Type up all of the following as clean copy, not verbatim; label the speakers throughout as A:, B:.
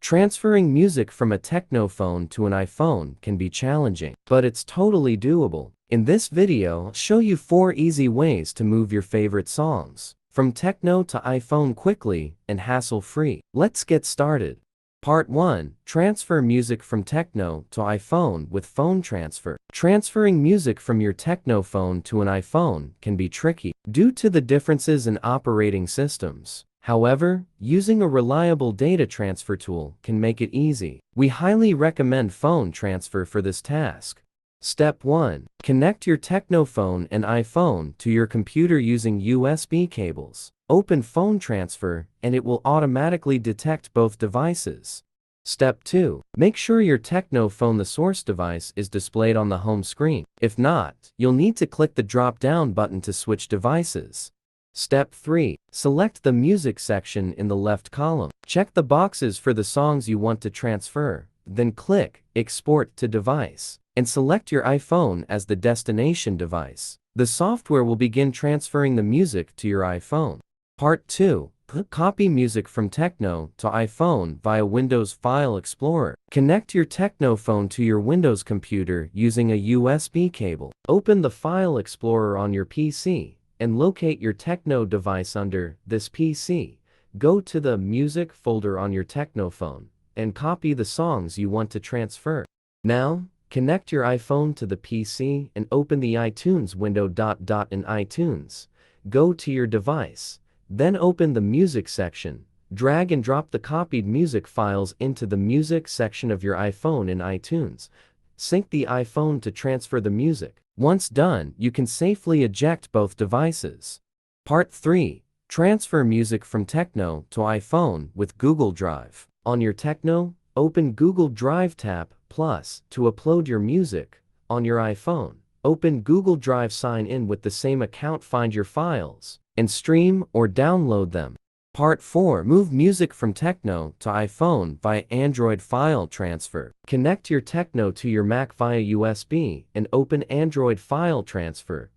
A: Transferring music from a Tecno phone to an iPhone can be challenging, but it's totally doable. In this video, I'll show you 4 easy ways to move your favorite songs from Tecno to iPhone quickly and hassle-free. Let's get started. Part 1. Transfer music from Tecno to iPhone with phone transfer. Transferring music from your Tecno phone to an iPhone can be tricky due to the differences in operating systems. However, using a reliable data transfer tool can make it easy. We highly recommend phone transfer for this task. Step 1. Connect your Tecno phone and iPhone to your computer using USB cables. Open phone transfer and it will automatically detect both devices. Step 2. Make sure your Tecno phone, the source device, is displayed on the home screen. If not, you'll need to click the drop-down button to switch devices. Step 3. Select the music section in the left column. Check the boxes for the songs you want to transfer, then click Export to Device, and select your iPhone as the destination device. The software will begin transferring the music to your iPhone. Part 2. Copy music from Tecno to iPhone via Windows File Explorer. Connect your Tecno phone to your Windows computer using a USB cable. Open the File Explorer on your PC and locate your Tecno device under this PC. Go to the Music folder on your Tecno phone and copy the songs you want to transfer. Now, connect your iPhone to the PC and open the iTunes window. In iTunes, go to your device. Then open the Music section. Drag and drop the copied music files into the Music section of your iPhone in iTunes. Sync the iPhone to transfer the music. Once done, you can safely eject both devices. Part 3. Transfer music from Tecno to iPhone with Google Drive. On your Tecno, open Google Drive tab Plus to upload your music. On your iPhone, open Google Drive, sign in with the same account, find your files, and stream or download them. Part 4. Move music from Tecno to iPhone via Android file transfer. Connect your Tecno to your Mac via USB and open Android file transfer.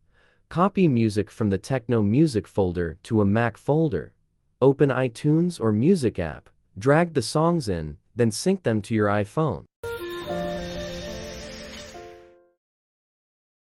A: Copy music from the Tecno Music folder to a Mac folder. Open iTunes or Music app. Drag the songs in, then sync them to your iPhone.